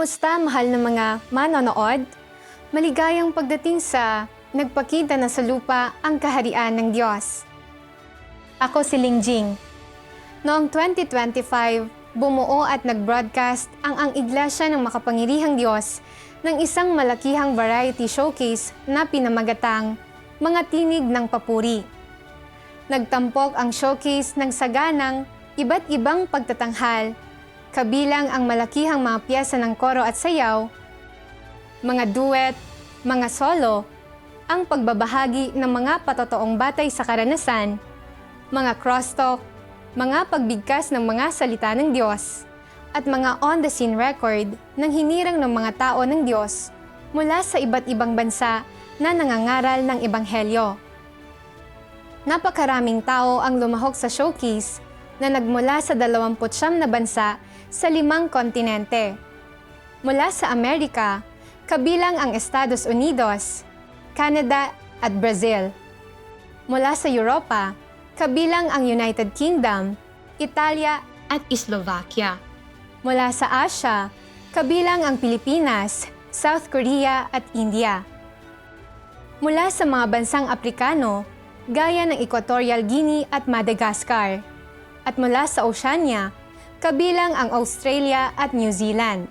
Kamusta, mahal na mga manonood? Maligayang pagdating sa nagpakita na sa lupa ang kaharian ng Diyos. Ako si Lingjing. Noong 2025, bumuo at nag-broadcast ang Iglesia ng Makapangyarihang Diyos ng isang malakihang variety showcase na pinamagatang Mga Tinig ng Papuri. Nagtampok ang showcase ng saganang iba't ibang pagtatanghal, kabilang ang malakihang mga piyesa ng koro at sayaw, mga duet, mga solo, ang pagbabahagi ng mga patotoong batay sa karanasan, mga crosstalk, mga pagbigkas ng mga salita ng Diyos, at mga on-the-scene record ng hinirang ng mga tao ng Diyos mula sa iba't ibang bansa na nangangaral ng Ebanghelyo. Napakaraming tao ang lumahok sa showcase na nagmula sa 29 na bansa sa 5 kontinente. Mula sa Amerika, kabilang ang Estados Unidos, Canada at Brazil. Mula sa Europa, kabilang ang United Kingdom, Italia at Slovakia. Mula sa Asia, kabilang ang Pilipinas, South Korea at India. Mula sa mga bansang Aprikano, gaya ng Equatorial Guinea at Madagascar. At mula sa Oceania, kabilang ang Australia at New Zealand.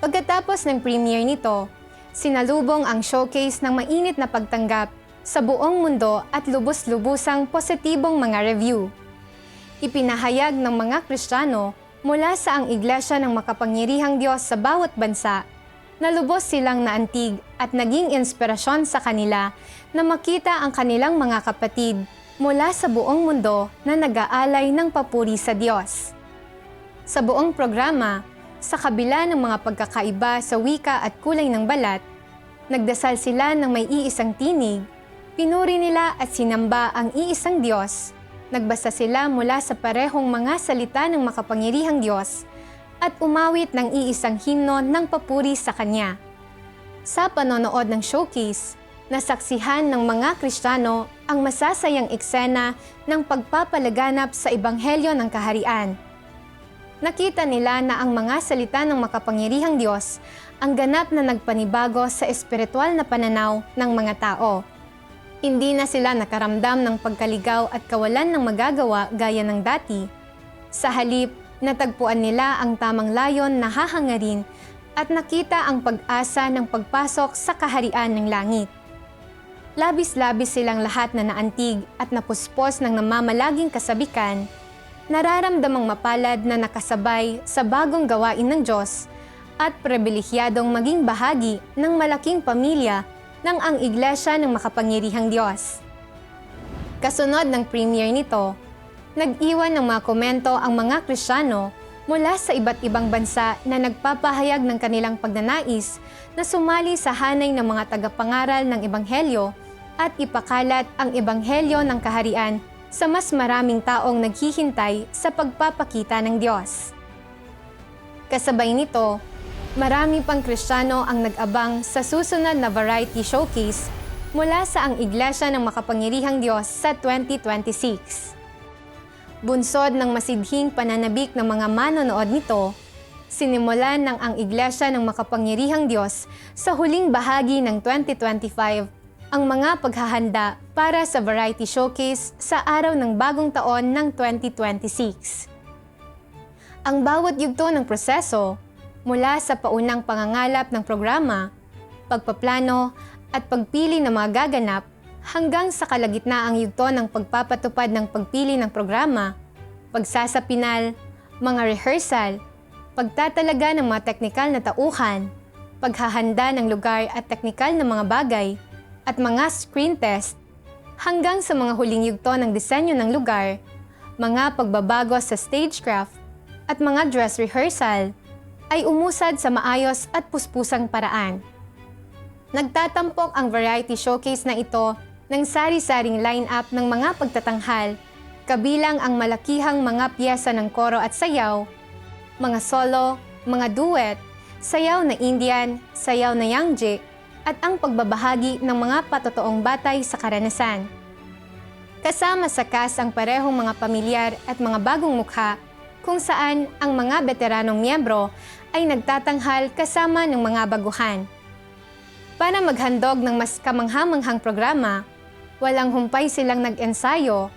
Pagkatapos ng premiere nito, sinalubong ang showcase ng mainit na pagtanggap sa buong mundo at lubos-lubusang positibong mga review. Ipinahayag ng mga Kristiyano mula sa ang Iglesia ng Makapangyarihang Diyos sa bawat bansa na lubos silang naantig at naging inspirasyon sa kanila na makita ang kanilang mga kapatid mula sa buong mundo na nag-aalay ng papuri sa Diyos. Sa buong programa, sa kabila ng mga pagkakaiba sa wika at kulay ng balat, nagdasal sila ng may iisang tinig, pinuri nila at sinamba ang iisang Diyos, nagbasa sila mula sa parehong mga salita ng makapangyarihang Diyos, at umawit ng iisang himno ng papuri sa Kanya. Sa panonood ng showcase, nasaksihan ng mga Kristiyano ang masasayang eksena ng pagpapalaganap sa Ebanghelyo ng Kaharian. Nakita nila na ang mga salita ng makapangyarihang Diyos ang ganap na nagpanibago sa espiritual na pananaw ng mga tao. Hindi na sila nakaramdam ng pagkaligaw at kawalan ng magagawa gaya ng dati. Sa halip, natagpuan nila ang tamang layon na hahangarin at nakita ang pag-asa ng pagpasok sa kaharian ng langit. Labis-labis silang lahat na naantig at napuspos ng namamalaging kasabikan, nararamdamang mapalad na nakasabay sa bagong gawain ng Diyos at pribilehiyadong maging bahagi ng malaking pamilya ng ang Iglesia ng Makapangyarihang Diyos. Kasunod ng premiere nito, nag-iwan ng mga komento ang mga Kristiyano mula sa iba't ibang bansa na nagpapahayag ng kanilang pagnanais na sumali sa hanay ng mga tagapangaral ng Ebanghelyo at ipakalat ang Ebanghelyo ng Kaharian sa mas maraming taong naghihintay sa pagpapakita ng Diyos. Kasabay nito, marami pang Kristiyano ang nag-abang sa susunod na variety showcase mula sa ang Iglesia ng Makapangyarihang Diyos sa 2026. Bunsod ng masidhing pananabik ng mga manonood nito, sinimulan ng ang Iglesia ng Makapangyarihang Diyos sa huling bahagi ng 2025 ang mga paghahanda para sa variety showcase sa araw ng bagong taon ng 2026. Ang bawat yugto ng proseso, mula sa paunang pangangalap ng programa, pagpaplano at pagpili ng mga gaganap, hanggang sa kalagitnaang yugto ng pagpapatupad ng pagpili ng programa, pagsasapinal, mga rehearsal, pagtatalaga ng mga teknikal na tauhan, paghahanda ng lugar at teknikal na mga bagay, at mga screen test, hanggang sa mga huling yugto ng disenyo ng lugar, mga pagbabago sa stagecraft, at mga dress rehearsal, ay umusad sa maayos at puspusang paraan. Nagtatampok ang variety showcase na ito ng sari-saring line-up ng mga pagtatanghal, kabilang ang malakihang mga piyesa ng koro at sayaw, mga solo, mga duet, sayaw na Indian, sayaw na Yangje, at ang pagbabahagi ng mga patotoong batay sa karanasan. Kasama sa cast ang parehong mga pamilyar at mga bagong mukha kung saan ang mga veteranong miyembro ay nagtatanghal kasama ng mga baguhan. Para maghandog ng mas kamanghamanghang programa, walang humpay silang nag-ensayo,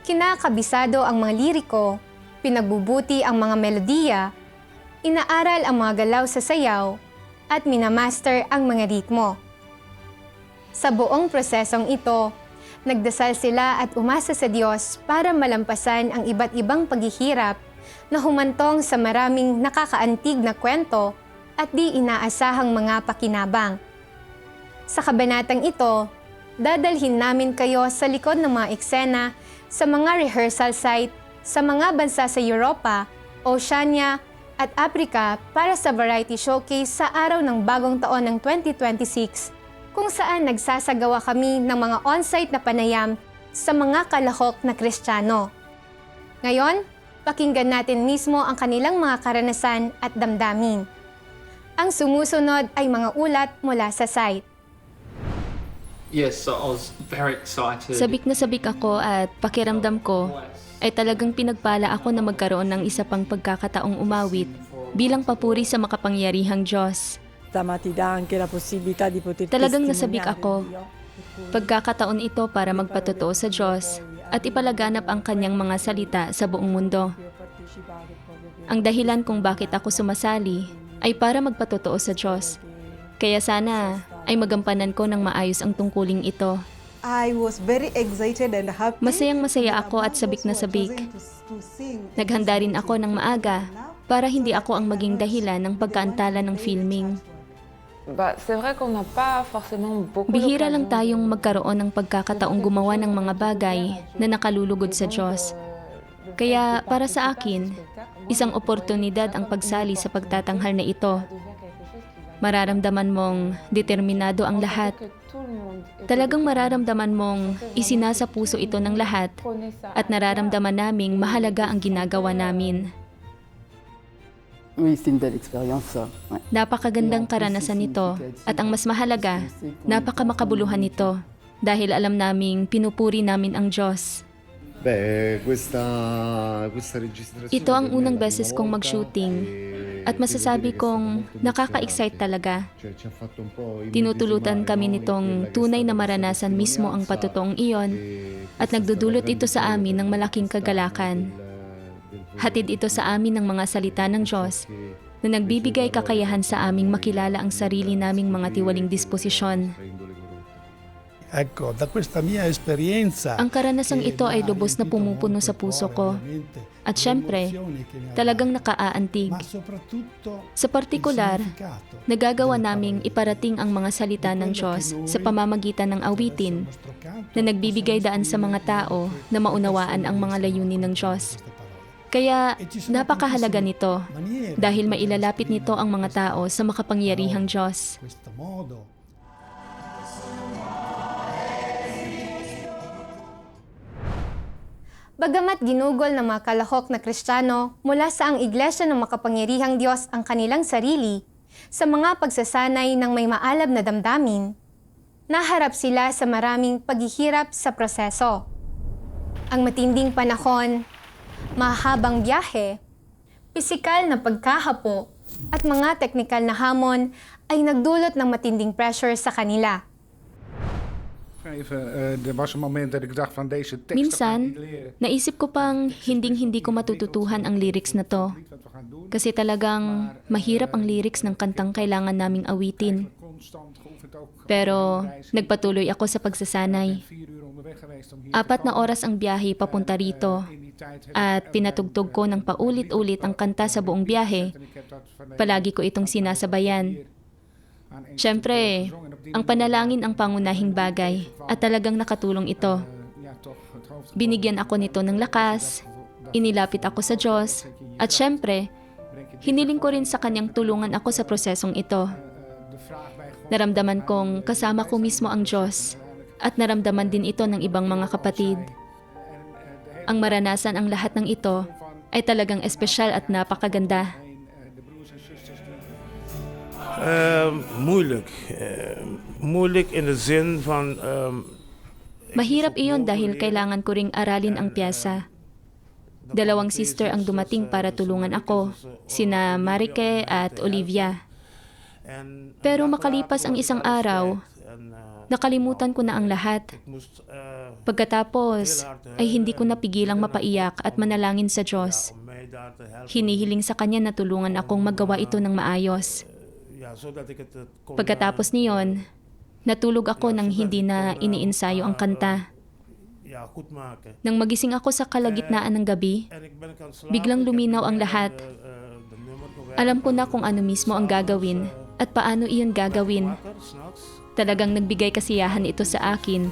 kinakabisado ang mga liriko, pinagbubuti ang mga melodiya, inaaral ang mga galaw sa sayaw, at minamaster ang mga ritmo. Sa buong prosesong ito, nagdasal sila at umasa sa Diyos para malampasan ang iba't ibang paghihirap na humantong sa maraming nakakaantig na kwento at di inaasahang mga pakinabang. Sa kabanatang ito, dadalhin namin kayo sa likod ng mga eksena sa mga rehearsal site sa mga bansa sa Europa, Oceania at Africa para sa variety showcase sa araw ng bagong taon ng 2026, kung saan nagsasagawa kami ng mga on-site na panayam sa mga kalahok na Kristiyano. Ngayon, pakinggan natin mismo ang kanilang mga karanasan at damdamin. Ang sumusunod ay mga ulat mula sa site. Yes, so I was very excited. Sabik na sabik ako at pakiramdam ko ay talagang pinagpala ako na magkaroon ng isa pang pagkakataong umawit bilang papuri sa makapangyarihang Diyos. Talagang nasabik ako. Pagkakataon ito para magpatotoo sa Diyos at ipalaganap ang kanyang mga salita sa buong mundo. Ang dahilan kung bakit ako sumasali ay para magpatotoo sa Diyos. Kaya sana ay magampanan ko ng maayos ang tungkuling ito. I was very excited and happy. Masayang-masaya ako at sabik na sabik. Naghanda rin ako ng maaga para hindi ako ang maging dahilan ng pagkaantala ng filming. Bihira lang tayong magkaroon ng pagkakataong gumawa ng mga bagay na nakalulugod sa Diyos. Kaya para sa akin, isang oportunidad ang pagsali sa pagtatanghal na ito. Mararamdaman mong determinado ang lahat. Talagang mararamdaman mong isinasa puso ito ng lahat at nararamdaman naming mahalaga ang ginagawa namin. Napakagandang karanasan nito at ang mas mahalaga, napakamakabuluhan nito dahil alam naming pinupuri namin ang Diyos. Ito ang unang beses kong mag-shooting at masasabi kong nakaka-excite talaga. Tinutulutan kami nitong tunay na maranasan mismo ang patotoong iyon at nagdudulot ito sa amin ng malaking kagalakan. Hatid ito sa amin ng mga salita ng Diyos na nagbibigay kakayahan sa aming makilala ang sarili naming mga tiwaling disposisyon. Ang karanasang ito ay lubos na pumupuno sa puso ko. At syempre, talagang nakaaantig. Sa partikular, nagagawa naming iparating ang mga salita ng Diyos sa pamamagitan ng awitin na nagbibigay daan sa mga tao na maunawaan ang mga layunin ng Diyos. Kaya napakahalaga nito dahil mailalapit nito ang mga tao sa makapangyarihang Diyos. Bagamat ginugol ng mga kalahok na Kristiyano mula sa ang iglesia ng makapangyarihang Diyos ang kanilang sarili sa mga pagsasanay ng may maalab na damdamin, naharap sila sa maraming paghihirap sa proseso. Ang matinding panahon, mahabang biyahe, pisikal na pagkahapo at mga teknikal na hamon ay nagdulot ng matinding pressure sa kanila. Minsan, naisip ko pang hinding-hindi ko matututuhan ang lyrics na to. Kasi talagang mahirap ang lyrics ng kantang kailangan naming awitin. Pero nagpatuloy ako sa pagsasanay. 4 na oras ang biyahe papunta rito at pinatugtog ko ng paulit-ulit ang kanta sa buong biyahe. Palagi ko itong sinasabayan. Siyempre, ang panalangin ang pangunahing bagay at talagang nakatulong ito. Binigyan ako nito ng lakas, inilapit ako sa Diyos, at siyempre, hiniling ko rin sa Kanyang tulungan ako sa prosesong ito. Naramdaman kong kasama ko mismo ang Diyos at naramdaman din ito ng ibang mga kapatid. Ang maranasan ang lahat ng ito ay talagang espesyal at napakaganda. Moeilijk. Moeilijk in de zin van... Mahirap iyon dahil kailangan ko ring aralin ang piyesa. Dalawang sister ang dumating para tulungan ako, sina Marike at Olivia. Pero makalipas ang isang araw, nakalimutan ko na ang lahat. Pagkatapos ay hindi ko napigilang mapaiyak at manalangin sa Diyos. Hinihiling sa Kanya na tulungan akong magawa ito ng maayos. Pagkatapos niyon, natulog ako nang hindi na iniinsayo ang kanta. Nang magising ako sa kalagitnaan ng gabi, biglang luminaw ang lahat. Alam ko na kung ano mismo ang gagawin at paano iyon gagawin. Talagang nagbigay kasiyahan ito sa akin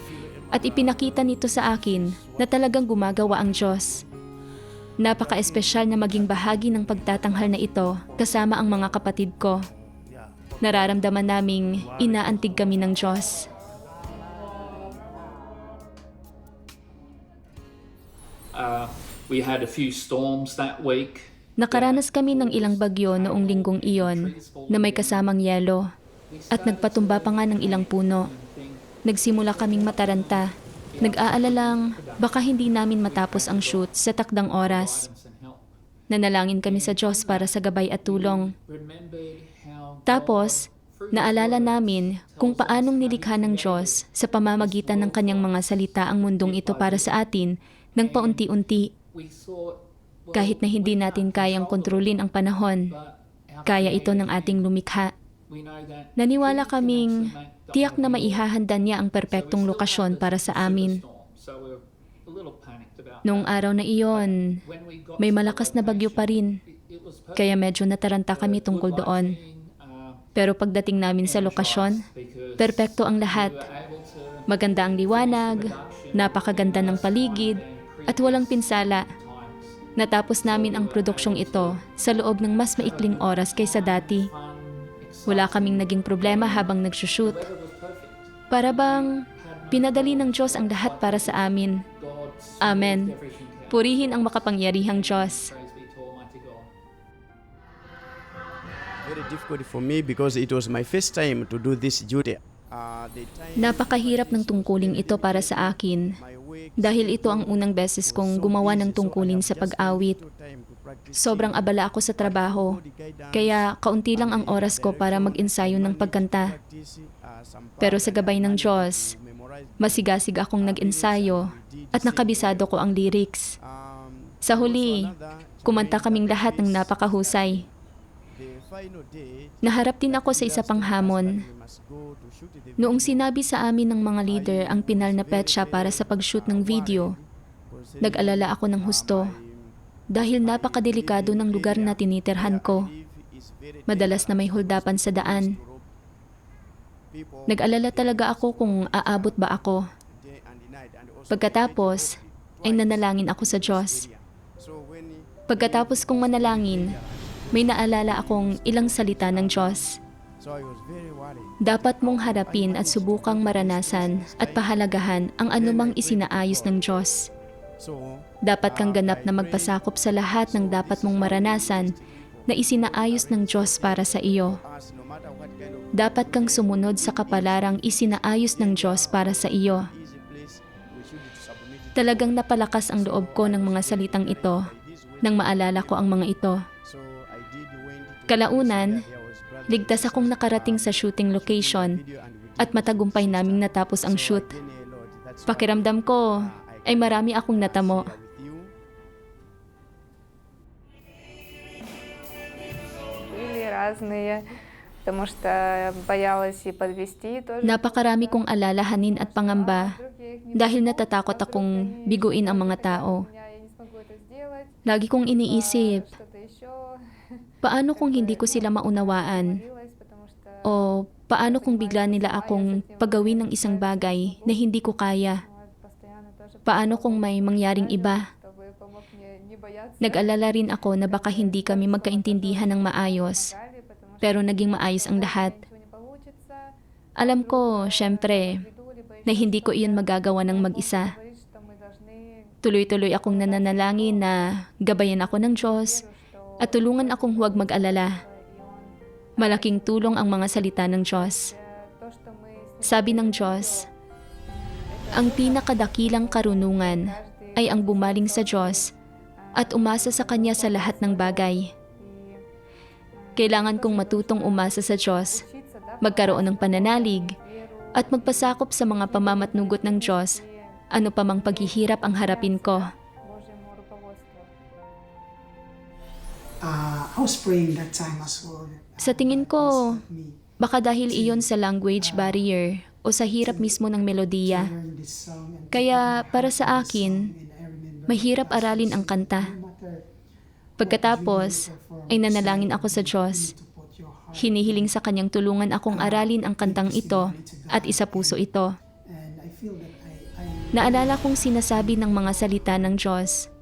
at ipinakita nito sa akin na talagang gumagawa ang Diyos. Napaka-espesyal na maging bahagi ng pagtatanghal na ito kasama ang mga kapatid ko. Nararamdaman naming inaantig kami ng Diyos. We had a few storms that week. Nakaranas kami ng ilang bagyo noong linggong iyon na may kasamang yelo at nagpatumba pa nga ng ilang puno. Nagsimula kaming mataranta. Nag-aalalang baka hindi namin matapos ang shoot sa takdang oras. Nanalangin kami sa Diyos para sa gabay at tulong. Tapos, naalala namin kung paanong nilikha ng Diyos sa pamamagitan ng Kanyang mga salita ang mundong ito para sa atin ng paunti-unti. Kahit na hindi natin kayang kontrolin ang panahon, kaya ito ng ating lumikha. Naniwala kaming tiyak na maihahanda niya ang perpektong lokasyon para sa amin. Noong araw na iyon, may malakas na bagyo pa rin, kaya medyo nataranta kami tungkol doon. Pero pagdating namin sa lokasyon, perpekto ang lahat. Maganda ang liwanag, napakaganda ng paligid, at walang pinsala. Natapos namin ang produksyong ito sa loob ng mas maikling oras kaysa dati. Wala kaming naging problema habang nagsushoot. Para bang pinadali ng Diyos ang lahat para sa amin. Amen. Purihin ang makapangyarihang Diyos. Very difficult for me because it was my first time to do this duty. Napakahirap ng tungkuling ito para sa akin dahil ito ang unang beses kong gumawa ng tungkulin sa pag-awit. Sobrang abala ako sa trabaho, kaya kaunti lang ang oras ko para mag-ensayo ng pagkanta. Pero sa gabay ng Diyos, masigasig akong nag-ensayo at nakabisado ko ang lyrics. Sa huli, kumanta kaming lahat ng napakahusay. Naharap din ako sa isa pang hamon. Noong sinabi sa amin ng mga leader ang pinal na petsa para sa pag-shoot ng video, nag-alala ako ng husto dahil napakadelikado ng lugar na tinitirhan ko. Madalas na may huldapan sa daan. Nag-alala talaga ako kung aabot ba ako. Pagkatapos, ay nanalangin ako sa Diyos. Pagkatapos kong manalangin, may naalala akong ilang salita ng Diyos. Dapat mong harapin at subukang maranasan at pahalagahan ang anumang isinaayos ng Diyos. Dapat kang ganap na magpasakop sa lahat ng dapat mong maranasan na isinaayos ng Diyos para sa iyo. Dapat kang sumunod sa kapalarang isinaayos ng Diyos para sa iyo. Talagang napalakas ang loob ko ng mga salitang ito nang maalala ko ang mga ito. Kalaunan, ligtas akong nakarating sa shooting location at matagumpay naming natapos ang shoot. Pakiramdam ko ay marami akong natamo. Были разные, потому что боялась и подвести тоже. Napakarami kong alalahanin at pangamba dahil natatakot akong biguin ang mga tao. Я не смогу это сделать. Lagi kong iniisip, Что-то еще. paano kung hindi ko sila maunawaan? Потому что O paano kung bigla nila akong pagawin ng isang bagay na hindi ko kaya? постоянно тоже Paano kung may mangyaring iba? чтобы помог мне не бояться. Nag-alala rin ako na baka hindi kami magkaintindihan ng maayos, Потому что pero naging maayos ang lahat. ничего не получится. Alam ko, syempre, na hindi ko iyon magagawa ng mag-isa. Говорит, что мы должны Tuloy-tuloy akong nananalangin na gabayan ako ng Diyos at tulungan akong huwag mag-alala. Malaking tulong ang mga salita ng Diyos. то, что мы Sabi ng Diyos, ang pinakadakilang karunungan ay ang bumaling sa Diyos at umasa sa Kanya sa lahat ng bagay. Kailangan kong matutong umasa sa Diyos, magkaroon ng pananalig, at magpasakop sa mga pamamatnugot ng Diyos, ano pa mang paghihirap ang harapin ko. Божьему руководству. I was praying that time as well. Sa tingin ko, baka dahil iyon sa language barrier o sa hirap mismo ng melodiya. Learn this song and Kaya para sa akin, mahirap aralin ang kanta. Pagkatapos, ay nanalangin ako sa Diyos. Hinihiling sa Kanyang tulungan akong aralin ang kantang ito at isa puso ito. and I feel that Naalala kong sinasabi ng mga salita ng Diyos,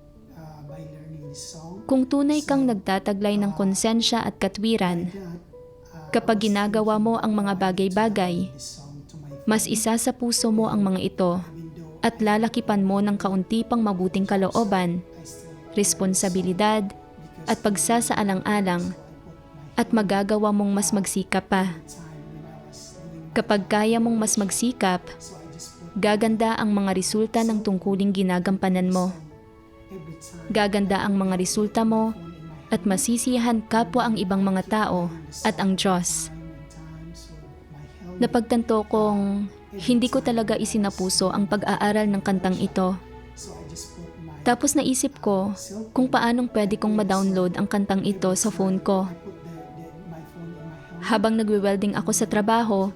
by learning this song, kung tunay kang nagtataglay ng konsensya at katwiran, kapag ginagawa mo ang mga bagay-bagay, this song to my mas isa sa puso mo ang mga ito at lalakipan mo ng kaunti pang mabuting kalooban, responsibilidad at pagsasaalang-alang at magagawa mong mas magsikap pa. Kapag kaya mong mas magsikap, gaganda ang mga resulta ng tungkuling ginagampanan mo. Gaganda ang mga resulta mo at masisiyahan kapwa ang ibang mga tao at ang Diyos. Napagtanto kong hindi ko talaga isinapuso ang pag-aaral ng kantang ito. Tapos naisip ko kung paanong pwede kong ma-download ang kantang ito sa phone ko. Habang nagwe-welding ako sa trabaho,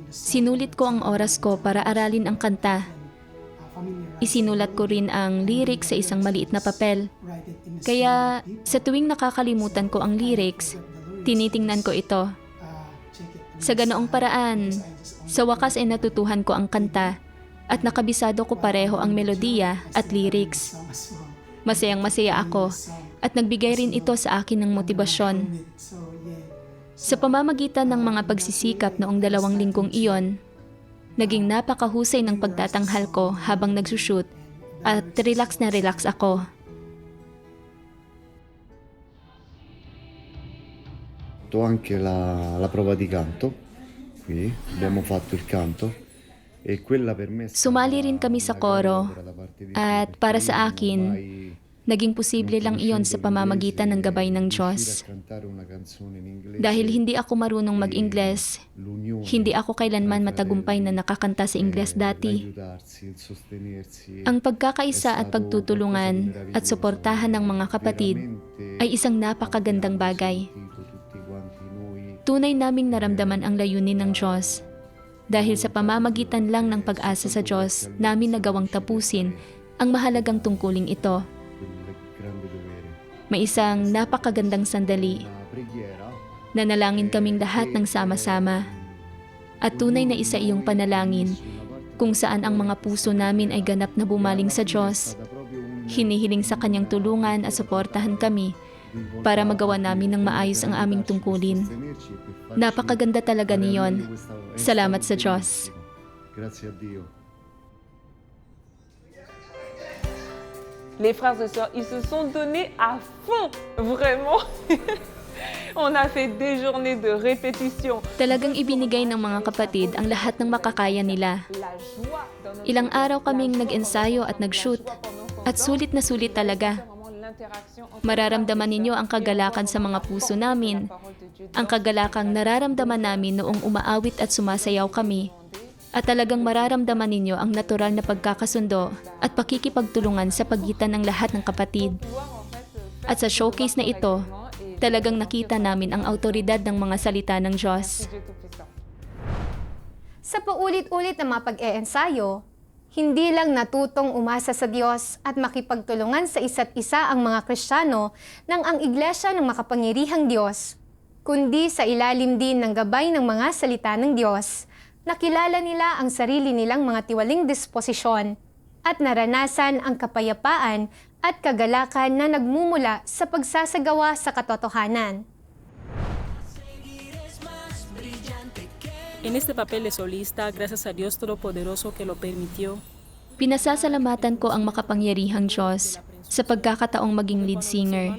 sinulit ko ang oras ko para aralin ang kanta. Isinulat ko rin ang lyrics sa isang maliit na papel. Kaya sa tuwing nakakalimutan ko ang lyrics, tinitingnan ko ito. Sa ganoong paraan, sa wakas ay natutuhan ko ang kanta at nakabisado ko pareho ang melodiya at lyrics. Masayang-masaya ako at nagbigay rin ito sa akin ng motibasyon. Sa pamamagitan ng mga pagsisikap noong 2 linggong iyon, naging napakahusay ng pagtatanghal ko habang nagsushoot at relax na relax ako. Ho anche la prova di canto, qui abbiamo fatto il canto e quella per me è stata Sumali rin kami sa una koro grande opera da parte di at Dio, para perché sa io akin, mai naging posible lang iyon sa pamamagitan ng gabay ng Diyos. riuscire a cantare una canzone in inglese, Dahil hindi ako marunong mag-Ingles, l'unione hindi ako kailanman tra i matagumpay na fratelli, nakakanta sa Ingles dati. l'aiutarsi, il sostenersi, Ang pagkakaisa at pagtutulungan at suportahan ng mga kapatid ay isang napakagandang bagay. tutti quanti noi Tunay naming naramdaman ang layunin ng Diyos. Dahil sa pamamagitan lang ng pag-asa sa Diyos, namin nagawang tapusin ang mahalagang tungkuling ito. quel grande dovere. May isang napakagandang sandali. La preghiera Nanalangin kaming lahat ng sama-sama. At tunay na isa iyong panalangin kung saan ang mga puso namin ay ganap na bumaling sa Diyos. Hinihiling sa Kanyang tulungan at suportahan kami para magawa namin ng maayos ang aming tungkulin. Napakaganda talaga niyon. Salamat sa Diyos. Grazie a Dio. Les frères et sœurs, ils se sont donnés à fond, vraiment. On a fait des journées de répétition. Talagang ibinigay ng mga kapatid ang lahat ng makakaya nila. La joie dans notre Ilang araw kaming nag-ensayo at nag-shoot. At sulit na sulit talaga. Mararamdaman ninyo ang kagalakan sa mga puso namin. Ang kagalakang nararamdaman namin noong umaawit at sumasayaw kami. At talagang mararamdaman ninyo ang natural na pagkakasundo at pakikipagtulungan sa pagitan ng lahat ng kapatid. At sa showcase na ito, talagang nakita namin ang autoridad ng mga salita ng Diyos. Sa paulit-ulit na mga pag-eensayo, hindi lang natutong umasa sa Diyos at makipagtulungan sa isa't isa ang mga Kristiyano ng ang Iglesia ng makapangyarihang Diyos, kundi sa ilalim din ng gabay ng mga salita ng Diyos, nakilala nila ang sarili nilang mga tiwaling disposisyon at naranasan ang kapayapaan at kagalakan na nagmumula sa pagsasagawa sa katotohanan. En este papel de solista, gracias a Dios Todopoderoso que lo permitió. Pinasasalamatan ko ang makapangyarihang Diyos sa pagkakataong maging lead singer.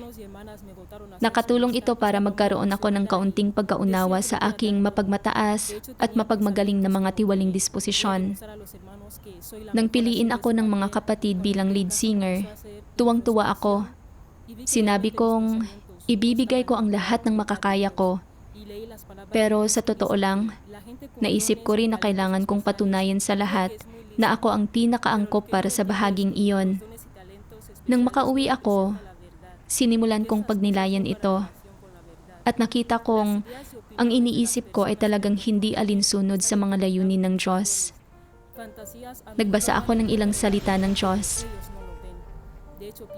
Nakatulong ito para magkaroon ako ng kaunting pagkaunawa sa aking mapagmataas at mapagmagaling na mga tiwaling disposisyon. Nang piliin ako ng mga kapatid bilang lead singer, tuwang-tuwa ako Sinabi kong ibibigay ko ang lahat ng makakaya ko. Pero sa totoo lang, naisip ko rin na kailangan kong patunayan sa lahat na ako ang pinakaangkop para sa bahaging iyon. Nang makauwi ako, sinimulan kong pagnilayan ito. At nakita kong ang iniisip ko ay talagang hindi alinsunod sa mga layunin ng Diyos. Nagbasa ako ng ilang salita ng Diyos.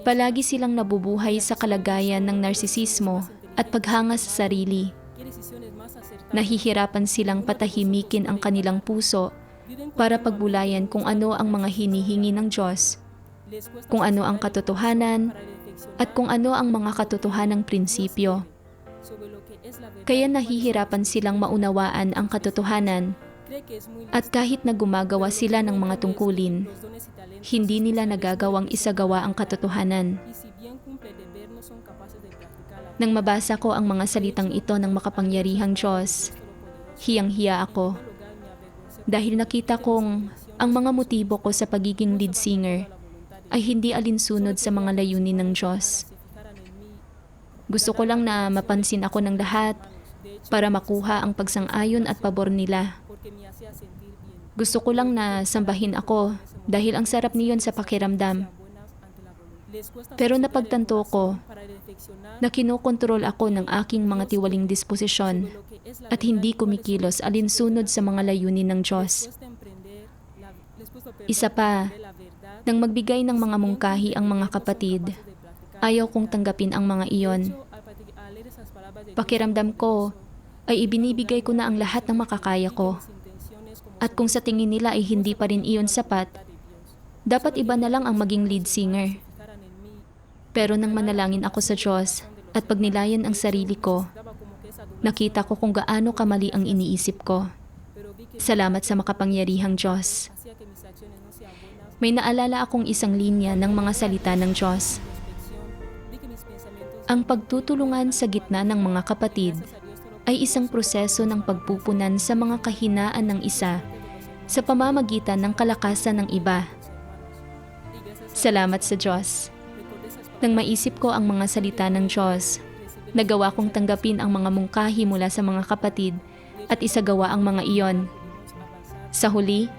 Palagi silang nabubuhay sa kalagayan ng narsisismo at paghanga sa sarili. Nahihirapan silang patahimikin ang kanilang puso para pagbulayan kung ano ang mga hinihingi ng Diyos, kung ano ang katotohanan, at kung ano ang mga katotohanang prinsipyo. Kaya nahihirapan silang maunawaan ang katotohanan, at kahit na gumagawa sila ng mga tungkulin, hindi nila nagagawang isagawa ang katotohanan. Nang mabasa ko ang mga salitang ito ng makapangyarihang Diyos, hiyang-hiya ako. Dahil nakita kong ang mga motibo ko sa pagiging lead singer ay hindi alinsunod sa mga layunin ng Diyos. Gusto ko lang na mapansin ako ng lahat para makuha ang pagsang-ayon at pabor nila. Gusto ko lang na sambahin ako dahil ang sarap niyon sa pakiramdam. Pero napagtanto ko na kinokontrol ako ng aking mga tiwaling disposisyon at hindi kumikilos alinsunod sa mga layunin ng Diyos. Isa pa, nang magbigay ng mga mungkahi ang mga kapatid, ayaw kong tanggapin ang mga iyon. Pakiramdam ko ay ibinibigay ko na ang lahat ng makakaya ko. At kung sa tingin nila ay hindi pa rin iyon sapat, dapat iba na lang ang maging lead singer. Pero nang manalangin ako sa Diyos at pagnilayan ang sarili ko, nakita ko kung gaano kamali ang iniisip ko. Salamat sa makapangyarihang Diyos. May naalala akong isang linya ng mga salita ng Diyos. Ang pagtutulungan sa gitna ng mga kapatid ay isang proseso ng pagpupunan sa mga kahinaan ng isa sa pamamagitan ng kalakasan ng iba. Salamat sa Diyos. Nang maisip ko ang mga salita ng Diyos, nagawa kong tanggapin ang mga mungkahi mula sa mga kapatid at isagawa ang mga iyon. Sa huli,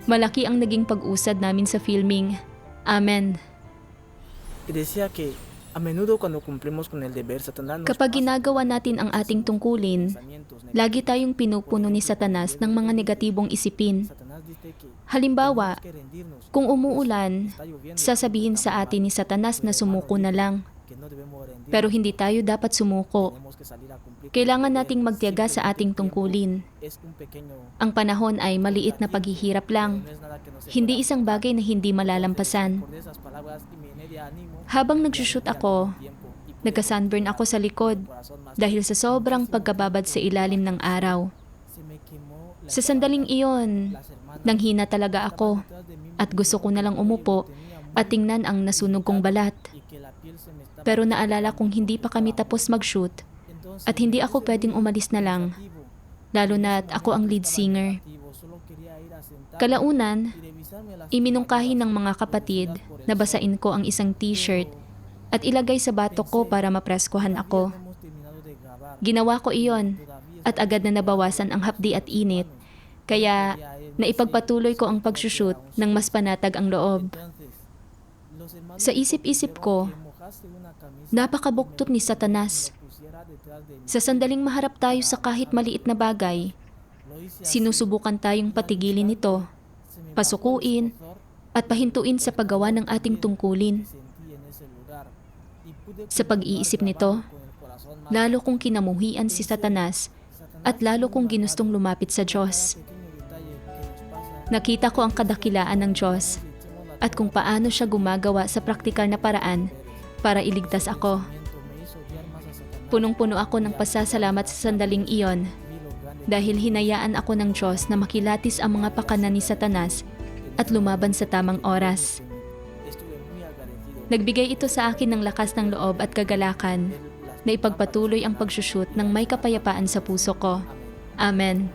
malaki ang naging pag-usad namin sa filming. Amen. Kapag ginagawa natin ang ating tungkulin, lagi tayong pinupuno ni Satanas ng mga negatibong isipin. Halimbawa, kung umuulan, sasabihin sa atin ni Satanas na sumuko na lang. Pero hindi tayo dapat sumuko. Kailangan nating magtiyaga sa ating tungkulin. Ang panahon ay maliit na paghihirap lang. Hindi isang bagay na hindi malalampasan. Habang nagsushoot ako, nagka-sunburn ako sa likod dahil sa sobrang pagkababad sa ilalim ng araw. Sa sandaling iyon, nanghina talaga ako at gusto ko na lang umupo at tingnan ang nasunog kong balat. Pero naalala kong hindi pa kami tapos mag-shoot at hindi ako pwedeng umalis na lang, lalo na't ako ang lead singer. Kalaunan, iminungkahi ng mga kapatid na basain ko ang isang t-shirt at ilagay sa batok ko para mapreskuhan ako. Ginawa ko iyon at agad na nabawasan ang hapdi at init, kaya naipagpatuloy ko ang pagsushoot ng mas panatag ang loob. Sa isip-isip ko, napakabuktot ni Satanas. Sa sandaling maharap tayo sa kahit maliit na bagay, sinusubukan tayong patigilin ito, pasukuin, at pahintuin sa paggawa ng ating tungkulin. Sa pag-iisip nito, lalo kong kinamuhian si Satanas at lalo kong ginustong lumapit sa Diyos. Nakita ko ang kadakilaan ng Diyos at kung paano siya gumagawa sa praktikal na paraan para iligtas ako. Punong-puno ako ng pasasalamat sa sandaling iyon dahil hinayaan ako ng Diyos na makilatis ang mga pakanan ni Satanas at lumaban sa tamang oras. Nagbigay ito sa akin ng lakas ng loob at kagalakan na ipagpatuloy ang pagsushoot ng may kapayapaan sa puso ko. Amen.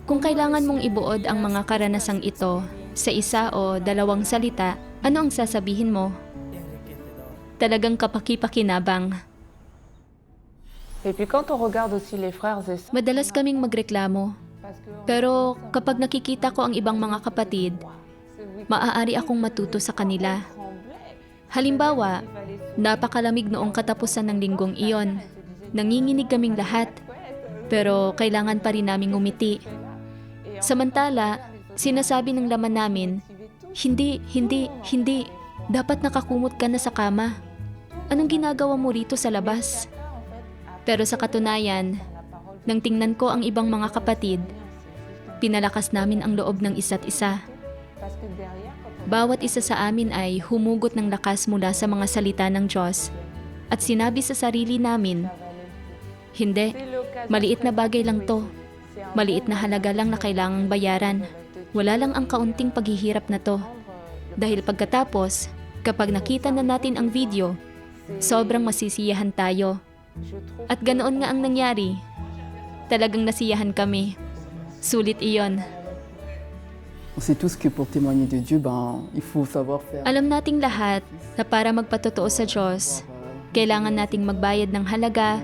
Kung kailangan mong ibuod ang mga karanasang ito sa isa o dalawang salita, ano ang sasabihin mo? Talagang kapaki-pakinabang. Et puis quand on regarde aussi les frères et sœurs, Madalas kaming magreklamo. Pero kapag nakikita ko ang ibang mga kapatid, maaari akong matuto sa kanila. Halimbawa, napakalamig noong katapusan ng linggong iyon. Nanginginig kaming lahat, pero kailangan pa rin naming ngumiti. Samantala, sinasabi ng laman namin, hindi, dapat nakakumot ka na sa kama. Anong ginagawa mo rito sa labas? Pero sa katunayan, nang tingnan ko ang ibang mga kapatid, pinalakas namin ang loob ng isa't isa. Bawat isa sa amin ay humugot ng lakas mula sa mga salita ng Diyos at sinabi sa sarili namin, hindi, maliit na bagay lang to. Maliit na halaga lang na kailangang bayaran. Wala lang ang kaunting paghihirap na to. Dahil pagkatapos, kapag nakita na natin ang video, sobrang masisiyahan tayo. At ganoon nga ang nangyari. Talagang nasiyahan kami. Sulit iyon. Alam nating lahat na para magpatotoo sa Diyos, kailangan nating magbayad ng halaga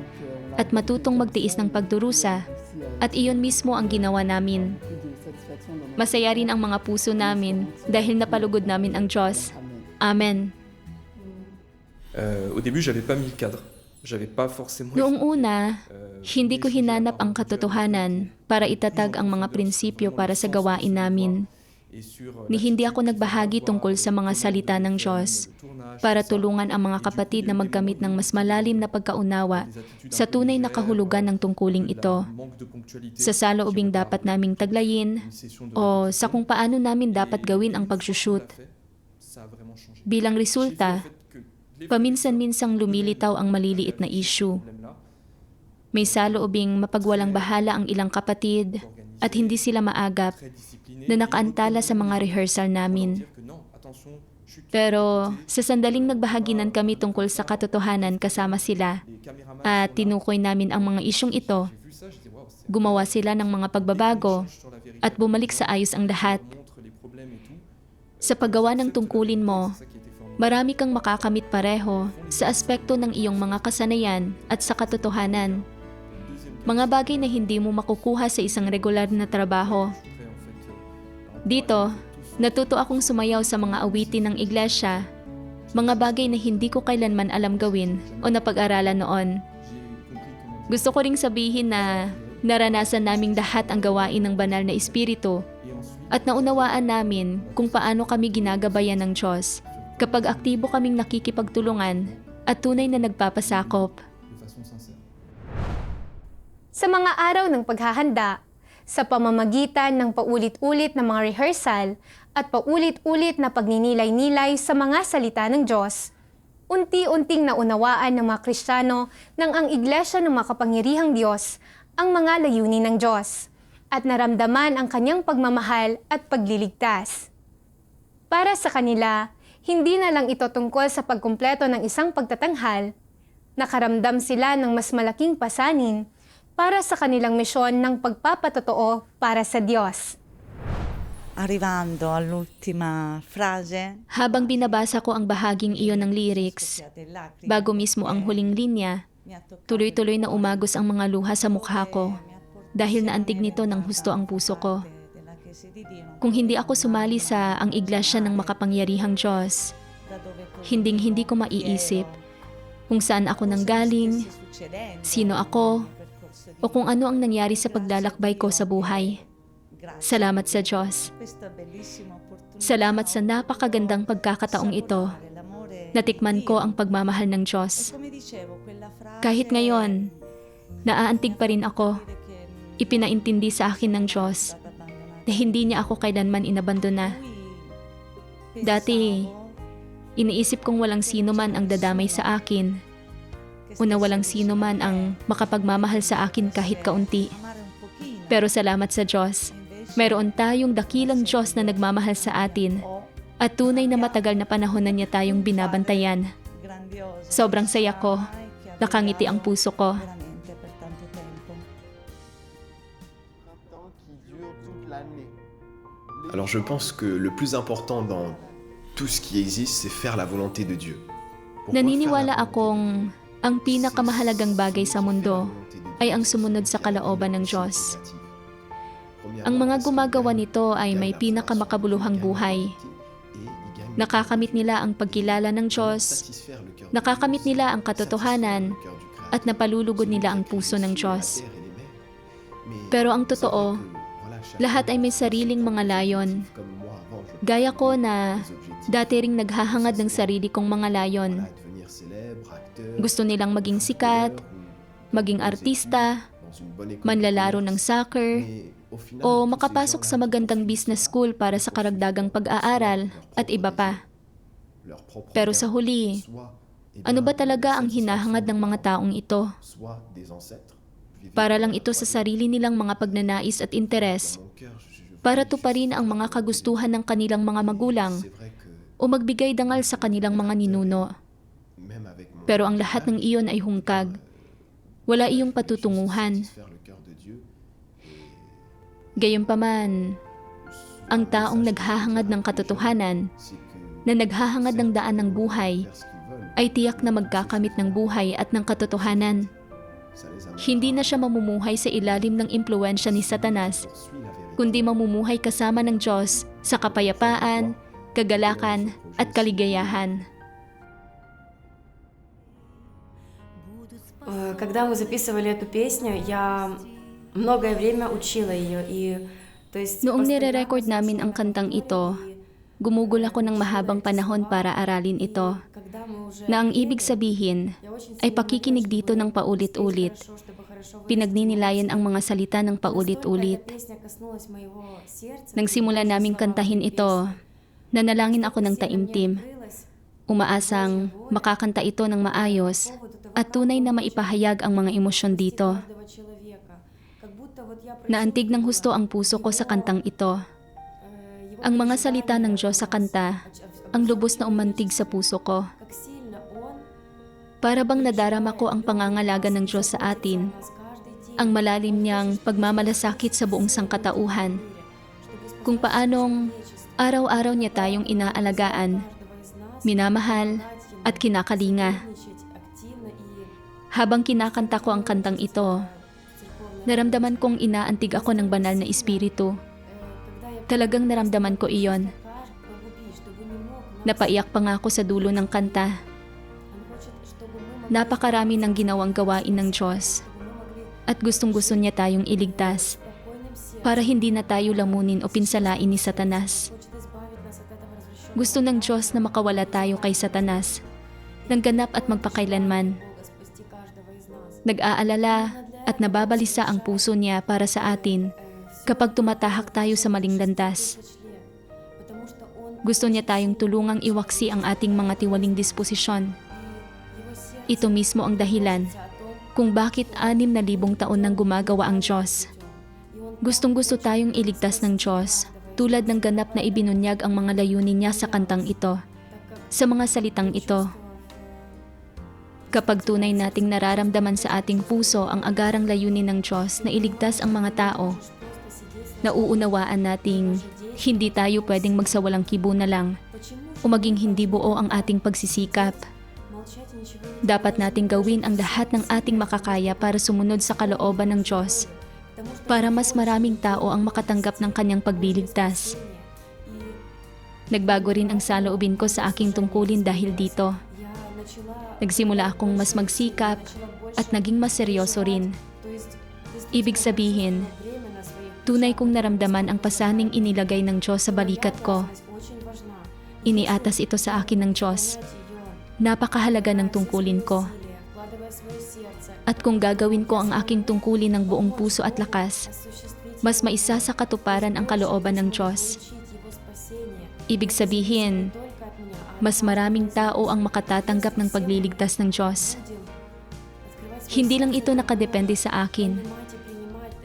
at matutong magtiis ng pagdurusa, at iyon mismo ang ginawa namin. Masaya rin ang mga puso namin dahil napalugod namin ang Diyos. Amen. Au début, j'avais pas mis le cadre. J'avais pas forcément... Noong una, hindi ko hinanap ang katotohanan para itatag ang mga prinsipyo para sa gawain namin. Ni hindi ako nagbahagi tungkol sa mga salita ng Diyos para tulungan ang mga kapatid na magkamit ng mas malalim na pagkaunawa sa tunay na kahulugan ng tungkuling ito, sa saloobing dapat naming taglayin o sa kung paano namin dapat gawin ang pag-shoot. Bilang resulta, paminsan-minsang lumilitaw ang maliliit na issue. May saloobing mapagwalang bahala ang ilang kapatid at hindi sila maagap na nakaantala sa mga rehearsal namin. Pero sa sandaling nagbahaginan kami tungkol sa katotohanan kasama sila at tinukoy namin ang mga isyong ito, gumawa sila ng mga pagbabago at bumalik sa ayos ang lahat. Sa paggawa ng tungkulin mo, marami kang makakamit pareho sa aspekto ng iyong mga kasanayan at sa katotohanan. Mga bagay na hindi mo makukuha sa isang regular na trabaho. Dito, natuto akong sumayaw sa mga awitin ng iglesia, mga bagay na hindi ko kailanman alam gawin o napag-aralan noon. Gusto ko ring sabihin na naranasan naming lahat ang gawain ng banal na espiritu at naunawaan namin kung paano kami ginagabayan ng Diyos kapag aktibo kaming nakikipagtulungan at tunay na nagpapasakop. Sa mga araw ng paghahanda, sa pamamagitan ng paulit-ulit na mga rehearsal at paulit-ulit na pagninilay-nilay sa mga salita ng Diyos, unti-unting naunawaan ng mga Kristiyano ng ang Iglesia ng Makapangyarihang Diyos ang mga layunin ng Diyos at naramdaman ang kanyang pagmamahal at pagliligtas. Para sa kanila, hindi na lang ito tungkol sa pagkumpleto ng isang pagtatanghal, nakaramdam sila ng mas malaking pasanin para sa kanilang misyon ng pagpapatotoo para sa Diyos. Arrivando all'ultima frase. Habang binabasa ko ang bahaging iyon ng lyrics, bago mismo ang huling linya, tuloy-tuloy na umagos ang mga luha sa mukha ko dahil naantig nito ng husto ang puso ko. Kung hindi ako sumali sa ang iglesia ng makapangyarihang Diyos, hinding-hindi ko maiisip kung saan ako nanggaling, sino ako, o kung ano ang nangyari sa paglalakbay ko sa buhay. Salamat sa Diyos. Salamat sa napakagandang pagkakataong ito. Natikman ko ang pagmamahal ng Diyos. Kahit ngayon, naaantig pa rin ako. Ipinaintindi sa akin ng Diyos na hindi niya ako kailanman inabandona. Dati, iniisip kong walang sino man ang dadamay sa akin o na walang sino man ang makapagmamahal sa akin kahit kaunti. Pero salamat sa Diyos, mayroon tayong dakilang Diyos na nagmamahal sa atin at tunay na matagal na panahon na niya tayong binabantayan. Sobrang saya ko, nakangiti ang puso ko. Alors je pense que le plus important dans tout ce qui existe, c'est faire la volonté de Dieu. Naniniwala akong ang pinakamahalagang bagay sa mundo ay ang sumunod sa kalooban ng Diyos. Ang mga gumagawa nito ay may pinakamakabuluhang buhay. Nakakamit nila ang pagkilala ng Diyos, nakakamit nila ang katotohanan, at napalulugod nila ang puso ng Diyos. Pero ang totoo, lahat ay may sariling mga layon. Gaya ko na dati ring naghahangad ng sarili kong mga layon. Gusto nilang maging sikat, maging artista, manlalaro ng soccer, o makapasok sa magandang business school para sa karagdagang pag-aaral at iba pa. Pero sa huli, ano ba talaga ang hinahangad ng mga taong ito? Para lang ito sa sarili nilang mga pagnanais at interes, para tuparin ang mga kagustuhan ng kanilang mga magulang o magbigay dangal sa kanilang mga ninuno. Pero ang lahat ng iyon ay hungkag. Wala iyong patutunguhan. Gayunpaman, ang taong naghahangad ng katotohanan, na naghahangad ng daan ng buhay, ay tiyak na magkakamit ng buhay at ng katotohanan. Hindi na siya mamumuhay sa ilalim ng impluwensya ni Satanas, kundi mamumuhay kasama ng Diyos sa kapayapaan, kagalakan at kaligayahan. Когда мы записывали эту песню, я многое время учила ее. Noong nire-record namin ang kantang ito, gumugol ako ng mahabang panahon para aralin ito, na ang ibig sabihin ay pakikinig dito ng paulit-ulit. Pinagninilayan ang mga salita ng paulit-ulit. Nang simula naming kantahin ito, nanalangin ako ng taimtim. Umaasang makakanta ito ng maayos at tunay na maipahayag ang mga emosyon dito. Naantig ng husto ang puso ko sa kantang ito. Ang mga salita ng Diyos sa kanta, ang lubos na umantig sa puso ko. Para bang nadarama ko ang pangangalaga ng Diyos sa atin, ang malalim niyang pagmamalasakit sa buong sangkatauhan, kung paanong araw-araw niya tayong inaalagaan, minamahal at kinakalinga. Habang kinakanta ko ang kantang ito, naramdaman kong inaantig ako ng banal na espiritu. Talagang naramdaman ko iyon. Napaiyak pa nga ako sa dulo ng kanta. Napakarami ng ginawang gawain ng Diyos at gustong-gusto niya tayong iligtas para hindi na tayo lamunin o pinsalain ni Satanas. Gusto ng Diyos na makawala tayo kay Satanas ng ganap at magpakailanman. Nag-aalala at nababalisa ang puso niya para sa atin kapag tumatahak tayo sa maling landas. Gusto niya tayong tulungang iwaksi ang ating mga tiwaling disposisyon. Ito mismo ang dahilan kung bakit 6,000 taon nang gumagawa ang Diyos. Gustong-gusto tayong iligtas ng Diyos tulad ng ganap na ibinunyag ang mga layunin niya sa kantang ito, sa mga salitang ito. Kapag tunay nating nararamdaman sa ating puso ang agarang layunin ng Diyos na iligtas ang mga tao, nauunawaan nating hindi tayo pwedeng magsawalang kibo na lang o maging hindi buo ang ating pagsisikap. Dapat nating gawin ang lahat ng ating makakaya para sumunod sa kalooban ng Diyos, para mas maraming tao ang makatanggap ng kanyang pagliligtas. Nagbago rin ang saloobin ko sa aking tungkulin dahil dito. Nagsimula akong mas magsikap at naging mas seryoso rin. Ibig sabihin, tunay kong naramdaman ang pasaning inilagay ng Diyos sa balikat ko. Iniatas ito sa akin ng Diyos. Napakahalaga ng tungkulin ko. At kung gagawin ko ang aking tungkulin ng buong puso at lakas, mas maisa sa katuparan ang kalooban ng Diyos. Ibig sabihin, mas maraming tao ang makatatanggap ng pagliligtas ng Diyos. Hindi lang ito nakadepende sa akin.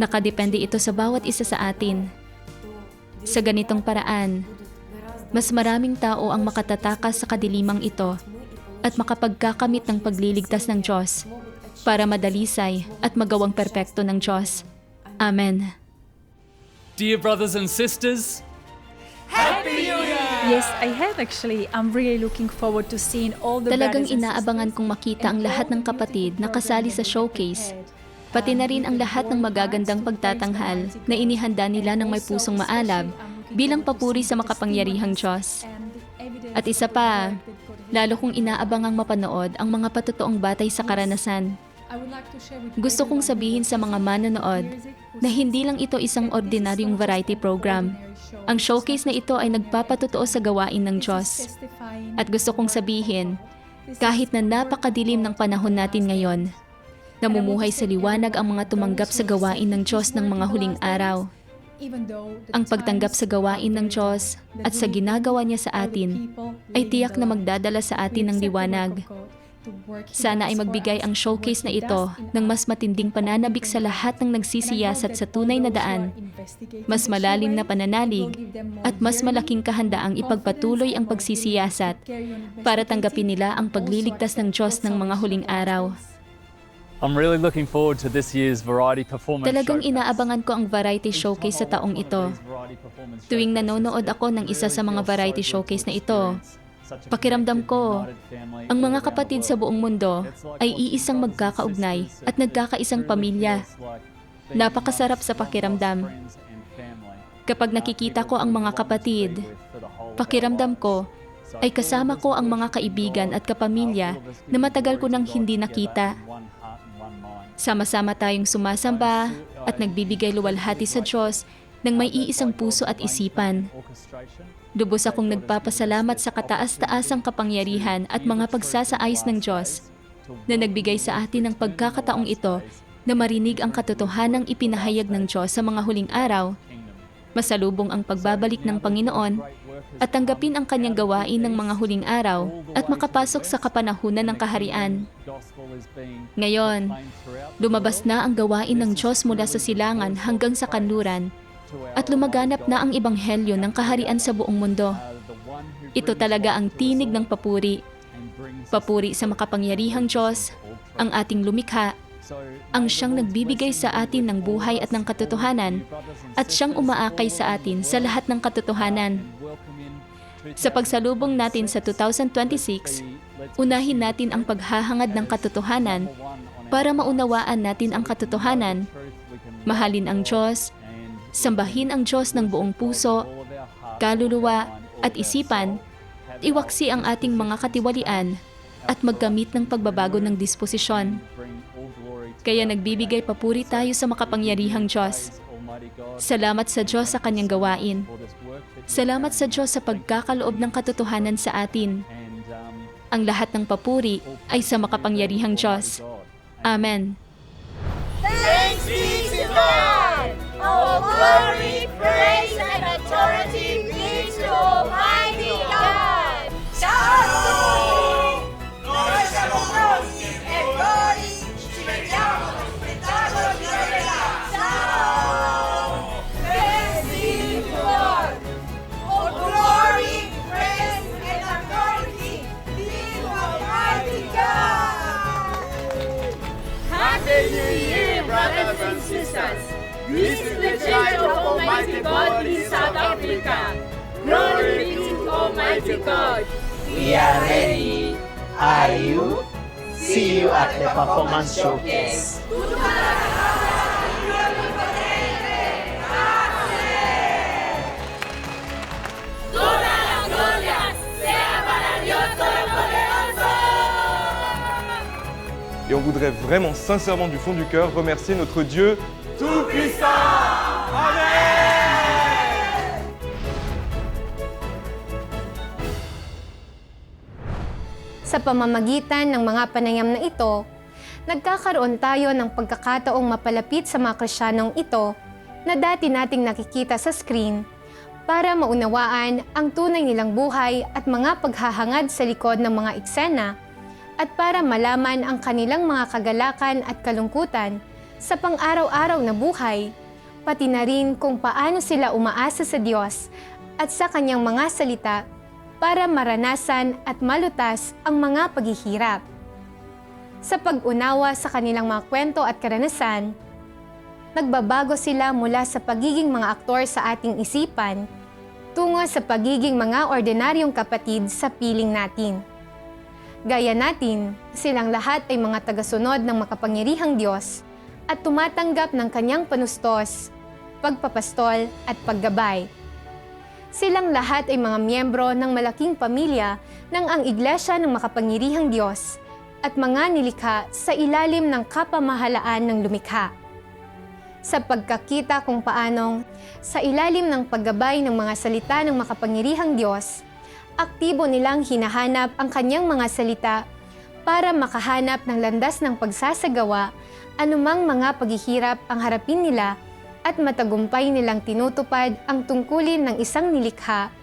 Nakadepende ito sa bawat isa sa atin. Sa ganitong paraan, mas maraming tao ang makatatakas sa kadilimang ito at makapagkakamit ng pagliligtas ng Diyos para madalisay at magawang perpekto ng Diyos. Amen. Dear brothers and sisters, Happy New Year! Yes, I have actually. I'm really looking forward to seeing all the Talagang brothers and inaabangan kong makita ang lahat ng kapatid na kasali sa showcase. Pati na rin ang lahat ng magagandang pagtatanghal na inihanda nila ng may pusong maalab bilang papuri sa makapangyarihang Diyos. At isa pa, lalo kong inaabangang mapanood ang mga patotoong batay sa karanasan. Gusto kong sabihin sa mga manonood na hindi lang ito isang ordinaryong variety program. Ang showcase na ito ay nagpapatotoo sa gawain ng Diyos. At gusto kong sabihin, kahit na napakadilim ng panahon natin ngayon, namumuhay sa liwanag ang mga tumanggap sa gawain ng Diyos ng mga huling araw. Ang pagtanggap sa gawain ng Diyos at sa ginagawa niya sa atin ay tiyak na magdadala sa atin ng liwanag. Sana ay magbigay ang showcase na ito ng mas matinding pananabik sa lahat ng nagsisiyasat sa tunay na daan, mas malalim na pananalig, at mas malaking kahandaang ipagpatuloy ang pagsisiyasat para tanggapin nila ang pagliligtas ng Diyos ng mga huling araw. I'm really looking forward to this year's variety performance Talagang showcase. inaabangan ko ang variety showcase sa taong ito. Tuwing nanonood ako ng isa sa mga variety showcase na ito, pakiramdam ko, ang mga kapatid sa buong mundo ay iisang magkakaugnay at nagkakaisang pamilya. Napakasarap sa pakiramdam. Kapag nakikita ko ang mga kapatid, pakiramdam ko ay kasama ko ang mga kaibigan at kapamilya na matagal ko nang hindi nakita. Sama-sama tayong sumasamba at nagbibigay luwalhati sa Diyos ng may iisang puso at isipan. Lubos akong nagpapasalamat sa kataas-taasang kapangyarihan at mga pagsasaayos ng Diyos na nagbigay sa atin ng pagkakataong ito na marinig ang katotohanang ipinahayag ng Diyos sa mga huling araw, masalubong ang pagbabalik ng Panginoon at tanggapin ang kanyang gawain ng mga huling araw at makapasok sa kapanahunan ng kaharian. Ngayon, lumabas na ang gawain ng Diyos mula sa silangan hanggang sa kanluran at lumaganap na ang ebanghelyo ng kaharian sa buong mundo. Ito talaga ang tinig ng papuri. Papuri sa makapangyarihang Diyos, ang ating lumikha, ang siyang nagbibigay sa atin ng buhay at ng katotohanan, at siyang umaakay sa atin sa lahat ng katotohanan. Sa pagsalubong natin sa 2026, unahin natin ang paghahangad ng katotohanan para maunawaan natin ang katotohanan, mahalin ang Diyos, sambahin ang Diyos ng buong puso, kaluluwa at isipan, iwaksi ang ating mga katiwalian at magkamit ng pagbabago ng disposisyon. Kaya nagbibigay papuri tayo sa makapangyarihang Diyos. Salamat sa Diyos sa kanyang gawain. Salamat sa Diyos sa pagkakaloob ng katotohanan sa atin. Ang lahat ng papuri ay sa makapangyarihang Diyos. Amen. Thanks be to God! All glory, praise, and authority be to Almighty God! Shalom! Gloria a Dios, e glory, ci vediamo, spettacolo di novità! Shalom! Thanks be to God! All glory, praise, and authority be to Almighty God! Happy New Year, brothers and sisters! This is the Church of Almighty God in South Africa. Glory be to Almighty God. We are ready. Are you? See you at the performance showcase. Toda la gloria sea para Dios Todopoderoso. Et on voudrait vraiment, sincèrement, du fond du cœur, remercier notre Dieu tout-puissant. Amen! Sa pamamagitan ng mga panayam na ito, nagkakaroon tayo ng pagkakataong mapalapit sa mga Kristiyanong ito na dati nating nakikita sa screen para maunawaan ang tunay nilang buhay at mga paghahangad sa likod ng mga eksena at para malaman ang kanilang mga kagalakan at kalungkutan sa pang-araw-araw na buhay, pati na rin kung paano sila umaasa sa Diyos at sa Kanyang mga salita para maranasan at malutas ang mga paghihirap. Sa pag-unawa sa kanilang mga kwento at karanasan, nagbabago sila mula sa pagiging mga aktor sa ating isipan tungo sa pagiging mga ordinaryong kapatid sa piling natin. Gaya natin, silang lahat ay mga tagasunod ng makapangyarihang Diyos at tumatanggap ng kanyang panustos, pagpapastol at paggabay. Silang lahat ay mga miyembro ng malaking pamilya ng ang Iglesia ng Makapangyarihang Diyos at mga nilikha sa ilalim ng kapamahalaan ng lumikha. Sa pagkakita kung paanong, sa ilalim ng paggabay ng mga salita ng makapangyarihang Diyos, aktibo nilang hinahanap ang kanyang mga salita para makahanap ng landas ng pagsasagawa anumang mga paghihirap ang harapin nila at matagumpay nilang tinutupad ang tungkulin ng isang nilikha.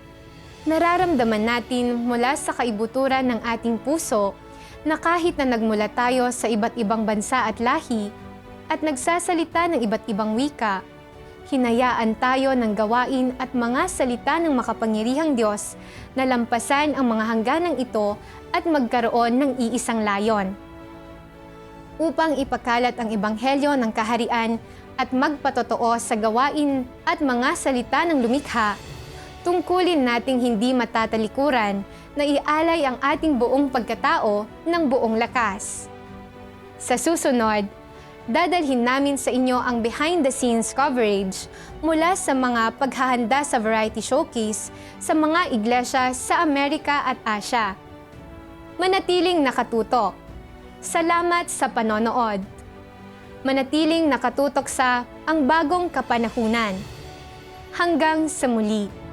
Nararamdaman natin mula sa kaibuturan ng ating puso na kahit na nagmula tayo sa iba't ibang bansa at lahi at nagsasalita ng iba't ibang wika, hinayaan tayo ng gawain at mga salita ng makapangyarihang Diyos na lampasan ang mga hangganang ito at magkaroon ng iisang layon. Upang ipakalat ang ebanghelyo ng kaharian at magpatotoo sa gawain at mga salita ng lumikha, tungkulin nating hindi matatalikuran na ialay ang ating buong pagkatao ng buong lakas. Sa susunod, dadalhin namin sa inyo ang behind-the-scenes coverage mula sa mga paghahanda sa variety showcase sa mga iglesia sa Amerika at Asia. Manatiling nakatutok. Salamat sa panonood. Manatiling nakatutok sa Ang Bagong Kapanahunan. Hanggang sa muli.